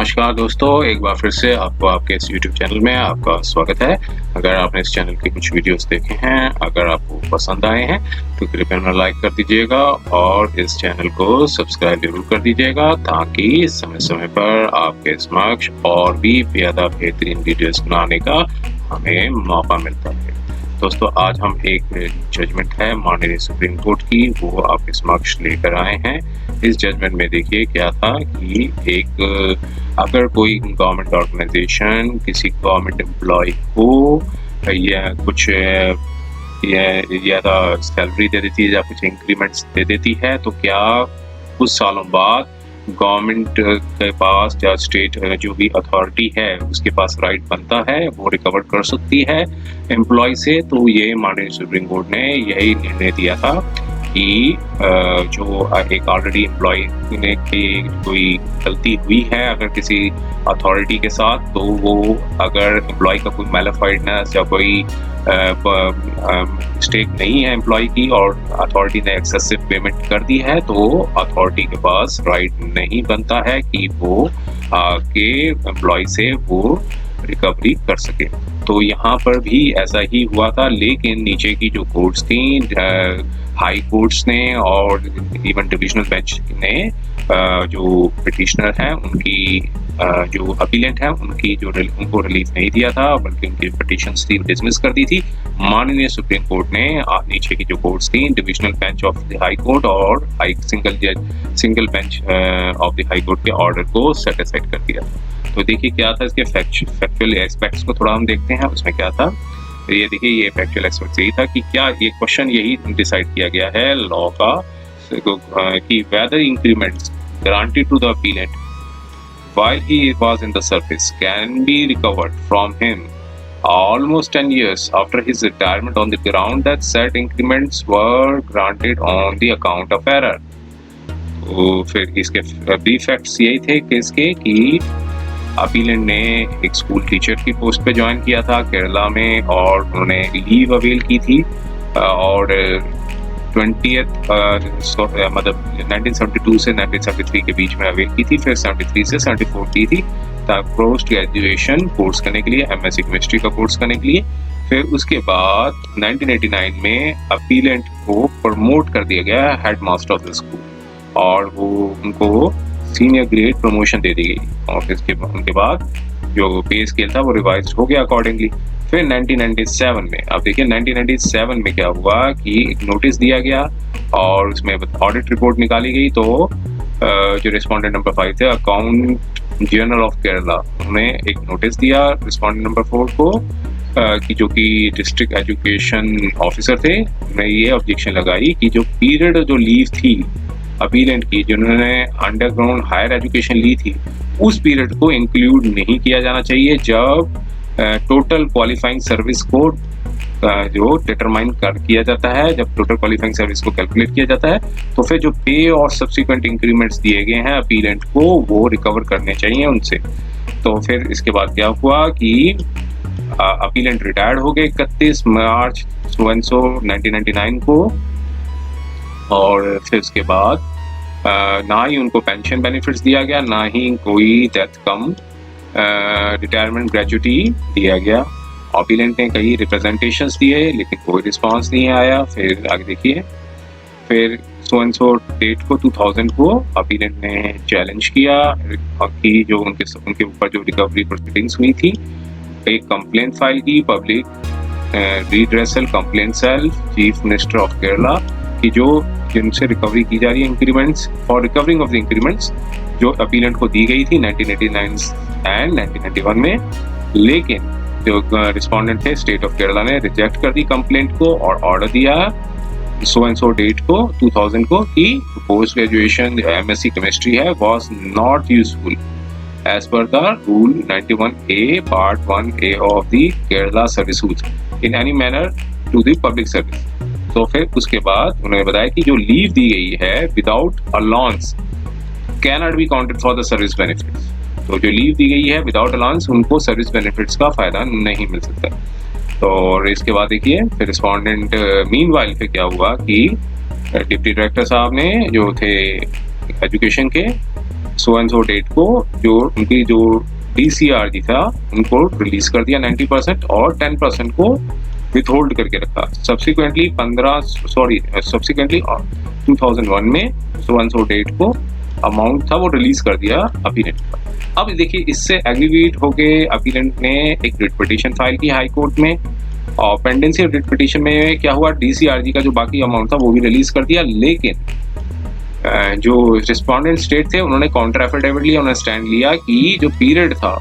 नमस्कार दोस्तों, एक बार फिर से आपको आपके इस YouTube चैनल में आपका स्वागत है। अगर आपने इस चैनल के कुछ वीडियोस देखे हैं, अगर आपको पसंद आए हैं तो कृपया ना लाइक कर दीजिएगा और इस चैनल को सब्सक्राइब जरूर कर दीजिएगा ताकि समय-समय पर आपके समक्ष और भी ज़्यादा बेहतरीन वीडियोस बनाने का हमें मौका मिलता है। दोस्तों, आज हम एक जजमेंट है माननीय सुप्रीम कोर्ट की, वो आपके समक्ष लेकर आए हैं। इस जजमेंट में देखिए क्या था कि अगर कोई गवर्नमेंट ऑर्गेनाइजेशन किसी गवर्नमेंट एम्प्लॉय को या कुछ ज़्यादा सैलरी दे देती है या कुछ इंक्रीमेंट्स दे देती है, तो क्या कुछ सालों बाद गवर्नमेंट के पास या स्टेट जो भी अथॉरिटी है उसके पास राइट बनता है, वो रिकवर कर सकती है एम्प्लॉय से। तो ये माननीय सुप्रीम कोर्ट ने यही निर्णय दिया था कि जो एक ऑलरेडी एम्प्लॉय ने की कोई गलती हुई है अगर किसी अथॉरिटी के साथ, तो वो अगर एम्प्लॉय का कोई मैलिफाइडनेस या कोई मिस्टेक नहीं है एम्प्लॉय की और अथॉरिटी ने एक्सेसिव पेमेंट कर दी है, तो अथॉरिटी के पास राइट नहीं बनता है कि वो आगे एम्प्लॉय से वो रिकवरी कर सके। तो यहाँ पर भी ऐसा ही हुआ था, लेकिन नीचे की जो कोर्ट्स थी, हाई कोर्ट्स ने और इवन डिविजनल बेंच ने जो पिटिशनर हैं उनकी जो अपीलेंट है उनको रिलीफ नहीं दिया था, बल्कि उनकी पिटिशंस थी डिसमिस कर दी थी। माननीय सुप्रीम कोर्ट ने नीचे की जो कोर्ट्स थी, divisional bench of the high court और single bench of the high court के ऑर्डर को सेटिस्फाइड कर दिया। तो देखिए क्या था, इसके फैक्चुअल एस्पेक्ट्स को थोड़ा हम देखते हैं। उसमें क्या था, ये देखिए, ये फैक्चुअल एस्पेक्ट यही था कि क्या ये क्वेश्चन यही डिसाइड किया गया है लॉ का कि whether increments granted to the appellant while he was in the service can be recovered from him almost 10 years after his retirement on the ground that said increments were granted on the account of error। तो फिर इसके brief facts यही थे case के कि appellate ने एक school teacher की पोस्ट पे ज्वाइन किया था केरला में और उन्होंने लीव अवेल की थी और 1972 से 1973 के बीच में अवेल की थी, फिर 73 से 74 की थी पोस्ट ग्रेजुएशन कोर्स करने के लिए, एमएससी केमिस्ट्री का कोर्स करने के लिए। फिर उसके बाद 1989 में अपीलेंट को प्रमोट कर दिया गया head master of the school और वो उनको सीनियर ग्रेड प्रमोशन दे दी गई और उनके बाद जो पे स्केल था वो रिवाइज हो गया अकॉर्डिंगली। फिर 1997 में, अब देखिए 1997 में क्या हुआ कि एक नोटिस दिया गया और उसमें ऑडिट रिपोर्ट निकाली गई। तो जो रिस्पोंडेंट नंबर 5 थे, अकाउंट जनरल ऑफ केरला, उन्होंने एक नोटिस दिया रिस्पोंडेंट नंबर 4 को कि जो कि डिस्ट्रिक्ट एजुकेशन ऑफिसर थे, उन्होंने ये ऑब्जेक्शन लगाई कि जो पीरियड जो लीव थी अपीलेंट की, जिन्होंने अंडरग्राउंड हायर एजुकेशन ली थी, उस पीरियड को इंक्लूड नहीं किया जाना चाहिए जब टोटल क्वालिफाइंग सर्विस को जो डिटरमाइन किया जाता है, जब टोटल क्वालिफाइंग सर्विस को कैलकुलेट किया जाता है, तो फिर जो पे और सब्सिक्वेंट इंक्रीमेंट्स दिए गए हैं अपीलेंट को, वो रिकवर करने चाहिए उनसे। तो फिर इसके बाद क्या हुआ कि अपीलेंट रिटायर्ड हो गए 31 मार्च 1999 को और फिर उसके बाद ना ही उनको पेंशन बेनिफिट्स दिया गया, ना ही कोई डेथ कम रिटायरमेंट ग्रेजुटी दिया गया। अपीलेंट ने कई रिप्रेजेंटेशंस दिए लेकिन कोई रिस्पांस नहीं आया। फिर आगे देखिए, फिर सो डेट को 2000 को अपीलेंट ने चैलेंज किया कि जो उनके ऊपर जो रिकवरी प्रोसीडिंग्स हुई थी, एक कंप्लेंट फाइल की public redressal complaint cell chief minister of Kerala की जिनसे रिकवरी की जा रही है इंक्रीमेंट्स और रिकवरिंग ऑफ द इंक्रीमेंट्स जो अपीलेंट को दी गई थी 1989 एंड 1991 में। लेकिन जो रिस्पोंडेंट थे स्टेट ऑफ केरला ने रिजेक्ट कर दी कंप्लेंट को और ऑर्डर दिया सो एंड सो डेट को 2000 को कि पोस्ट ग्रेजुएशन एमएससी केमिस्ट्री है was not useful as per the rule 91A part 1A of the Kerala service rules in any manner to the public service. तो फिर उसके बाद उन्होंने बताया कि जो लीव दी गई है without allowance can not be counted for the service benefits. तो जो लीव दी गई है विदाउट अलाउंस, उनको सर्विस बेनिफिट्स का फायदा नहीं मिल सकता। तो इसके बाद देखिए, फिर रिस्पोंडेंट मीनवाइल फिर क्या हुआ कि डिप्टी डायरेक्टर साहब ने जो थे एजुकेशन के सो एंड सो डेट को जो उनकी जो DCRG था उनको रिलीज कर दिया 90% और 10% को विथहोल्ड करके रखा। सब्सिक्वेंटली 2001 में सो एंड सो डेट को अमाउंट था वो रिलीज कर दिया अपीलेंट का। अब देखिए इससे एग्रीगेट होके अपीलेंट ने एक रिट पिटीशन फाइल की हाई कोर्ट में, और पेंडेंसी रिट पिटीशन में क्या हुआ, DCRG का जो बाकी अमाउंट था वो भी रिलीज कर दिया, लेकिन जो रिस्पोंडेंट स्टेट थे उन्होंने काउंटर एफिडेविट लिया, उन्होंने स्टैंड लिया कि जो पीरियड था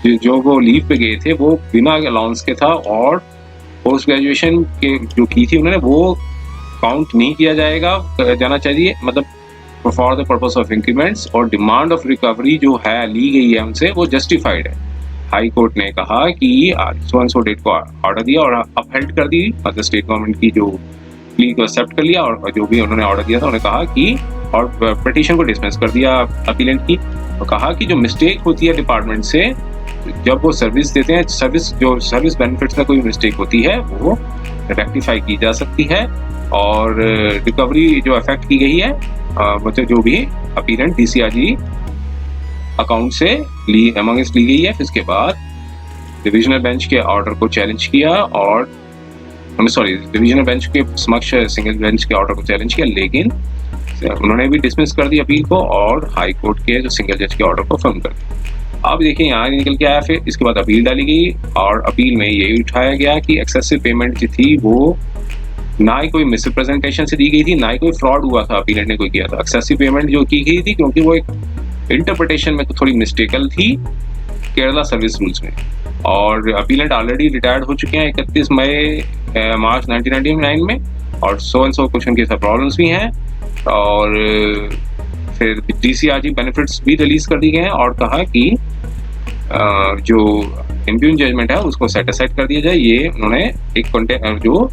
जो वो लीव पे गए थे वो बिना अलाउंस के था, और पोस्ट ग्रेजुएशन के जो की थी उन्होंने वो काउंट नहीं किया जाना चाहिए, मतलब for the purpose of increments, और डिमांड ऑफ रिकवरी जो है ली गई है उनसे वो जस्टिफाइड है। हाई कोर्ट ने कहा कि सो एंड सो डेट को ऑर्डर दिया और अपहेल्ड कर दी, मतलब स्टेट गवर्नमेंट की जो प्ली को एक्सेप्ट कर लिया, और जो भी उन्होंने ऑर्डर दिया था उन्होंने कहा कि, और पिटीशन को डिसमिस कर दिया अपीलेंट की, और कहा कि जो मिस्टेक होती है डिपार्टमेंट से जब वो सर्विस देते हैं, सर्विस बेनिफिट्स में कोई मिस्टेक होती है वो रेक्टिफाई की जा सकती है, और रिकवरी जो अफेक्ट की गई है मतलब जो भी अपीलेंट DCRG अकाउंट से अमंगस्ट ली गई है, फिर उसके बाद डिविजनल बेंच के ऑर्डर को चैलेंज किया, और डिविजनल बेंच के समक्ष सिंगल बेंच के ऑर्डर को चैलेंज किया, लेकिन उन्होंने भी डिसमिस कर दी अपील को, और हाई कोर्ट के जो सिंगल जज के ऑर्डर को फर्म कर दिया। अब देखिए यहाँ निकल के आया, फिर इसके बाद अपील डाली गई, और अपील में यही उठाया गया कि एक्सेसिव पेमेंट जो थी वो ना ही कोई मिसरिप्रेजेंटेशन से दी गई थी, ना ही कोई फ्रॉड हुआ था अपीलेंट ने कोई किया था। एक्सेसिव पेमेंट जो की गई थी क्योंकि वो एक इंटरप्रिटेशन में थोड़ी मिस्टेकल थी केरला सर्विस रूल्स में, और अपीलेंट ऑलरेडी रिटायर्ड हो चुके हैं 31 मार्च 1999 में, और सो एंड सो कुछ उनके साथ प्रॉब्लम्स भी हैं, और फिर DCRG बेनिफिट्स भी रिलीज कर दी गए हैं, और कहा कि जो इम्प्यून जजमेंट है उसको सेट असाइड कर दिया जाए। ये उन्होंने एक जो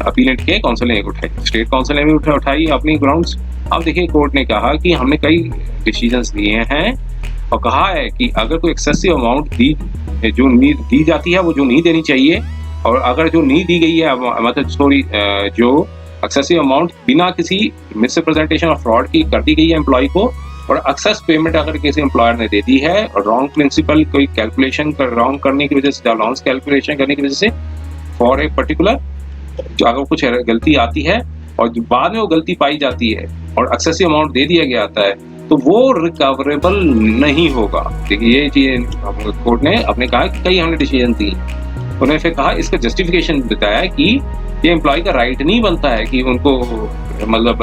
अपीलेंट के काउंसिल ने उठाई, स्टेट काउंसिल ने भी उठाई अपनी ग्राउंड्स। अब देखिए कोर्ट ने कहा कि हमने कई डिसीजंस दिए हैं, और कहा है कि अगर कोई एक्सेसिव अमाउंट दी जाती है वो जो नहीं देनी चाहिए, और अगर जो नहीं दी गई है मतलब जो एक्सेसिव अमाउंट बिना किसी मिसरिप्रेजेंटेशन और फ्रॉड की कर दी गई है एम्प्लॉय को, और एक्सेस पेमेंट अगर किसी एम्प्लॉयर ने दे दी है, और रॉन्ग प्रिंसिपल कोई कैलकुलेशन रॉन्ग करने की वजह से, अलाउंस कैलकुलेशन करने की वजह से फॉर ए पर्टिकुलर जो अगर कुछ गलती आती है और बाद में वो गलती पाई जाती है और एक्सेसिव अमाउंट दे दिया गया आता है, तो वो रिकवरेबल नहीं होगा। देखिए ये चीज कोर्ट ने अपने कहा कि कई हमने डिसीजन दी, उन्होंने फिर कहा इसका जस्टिफिकेशन बताया कि ये एम्प्लॉय का राइट नहीं बनता है कि उनको मतलब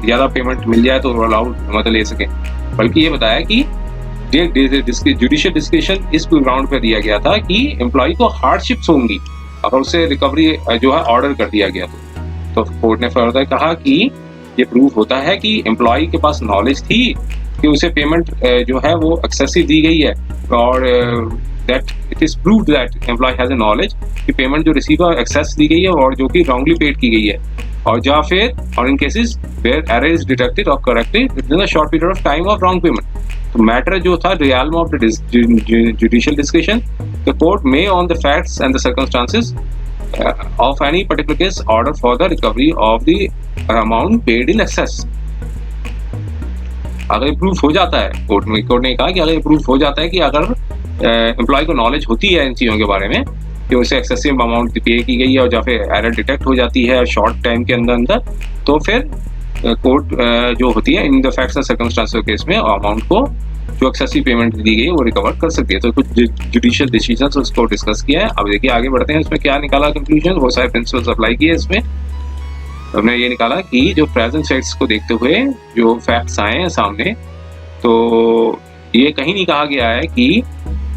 ज्यादा पेमेंट मिल जाए तो अलाउड मतलब ले सके, बल्कि ये बताया कि जुडिशियल डिस्क्रिप्शन इस ग्राउंड पर दिया गया था कि एम्प्लॉय को हार्डशिप्स होंगी अगर उससे रिकवरी जो है ऑर्डर कर दिया गया। तो कोर्ट ने फर्दर कहा कि ये प्रूफ होता है कि एम्प्लॉय के पास नॉलेज थी कि उसे पेमेंट जो है वो एक्सेसिव दी गई है, और that it is proved that employ has a knowledge कि पेमेंट जो रिसीवर एक्सेस दी गई है और जो कि रॉन्गली पेड की गई है, और या फिर और in cases where error is detected और corrected within a short period of time of wrong payment. तो मैटर जो था realm of the judicial discussion, the court may on the facts and the circumstances of any particular case order for the recovery of the amount paid in excess। अगर proof हो जाता है, court ने कहा कि अगर प्रूफ हो जाता है कि अगर एम्प्लॉय को नॉलेज होती है इन चीज़ों के बारे में कि उसे एक्सेसिव अमाउंट पे की गई है और या फिर एरर डिटेक्ट हो जाती है शॉर्ट टाइम के अंदर, तो फिर कोर्ट जो होती है in the facts and circumstances case में अमाउंट को जो एक्सेसिव पेमेंट दी गई है वो रिकवर कर सकती है। तो कुछ जुडिशियल डिसीजंस उसको डिस्कस किया है। अब देखिए आगे बढ़ते हैं, इसमें क्या निकाला कंक्लूजन, बहुत सारे प्रिंसिपल्स अप्लाई किए इसमें। हमने ये निकाला कि जो प्रेजेंट फैक्ट्स को देखते हुए जो फैक्ट्स आए हैं सामने, तो ये कहीं नहीं कहा गया है कि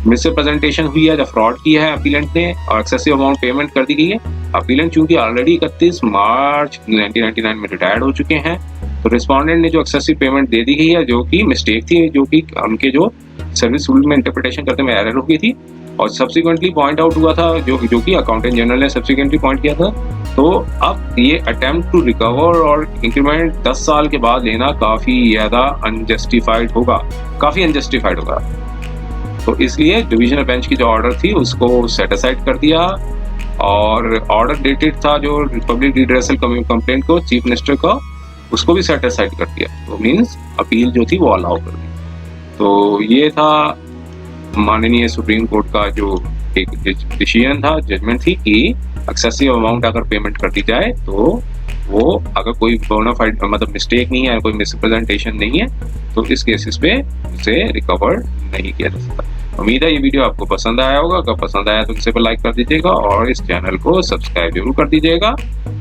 मिसरिप्रेजेंटेशन हुई है या फ्रॉड किया है अपीलेंट ने और एक्सेसिव अमाउंट पेमेंट कर दी गई है। अपीलेंट चूंकि ऑलरेडी 31 मार्च 1999 में रिटायर्ड हो चुके हैं, तो रिस्पोंडेंट ने जो एक्सेसिव पेमेंट दे दी गई है जो कि मिस्टेक थी, जो कि उनके जो सर्विस रूल में इंटरप्रिटेशन करने में एरर हो गई थी, और सब्सिक्वेंटली पॉइंट आउट हुआ था जो कि अकाउंटेंट जनरल ने सब्सिक्वेंटली पॉइंट किया था। तो अब ये अटेम्प्ट टू रिकवर और इंक्रीमेंट 10 साल के बाद लेना काफ़ी ज़्यादा अनजस्टिफाइड होगा, काफ़ी अनजस्टिफाइड होगा। तो इसलिए डिविजनल बेंच की जो ऑर्डर थी उसको सेट असाइड कर दिया, और ऑर्डर डेटेड था जो पब्लिक रिड्रेसल कंप्लेंट को चीफ मिनिस्टर को उसको भी सेट असाइड कर दिया, तो मीन्स अपील जो थी वो अलाउ कर दी। तो ये था माननीय सुप्रीम कोर्ट का जो एक डिसीजन था, जजमेंट थी कि एक्सेसिव अमाउंट अगर पेमेंट कर दी जाए तो वो अगर कोई बोनाफाइड मतलब मिस्टेक नहीं है, कोई मिसप्रेजेंटेशन नहीं है, तो इस केसेस पे उसे रिकवर नहीं किया जा सकता। उम्मीद है ये वीडियो आपको पसंद आया होगा। अगर पसंद आया तो इसे पर लाइक कर दीजिएगा और इस चैनल को सब्सक्राइब जरूर कर दीजिएगा,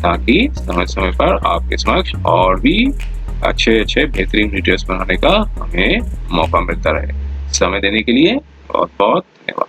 ताकि समय समय पर आपके समक्ष और भी अच्छे अच्छे बेहतरीन वीडियोस बनाने का हमें मौका मिलता रहे। समय देने के लिए बहुत बहुत धन्यवाद।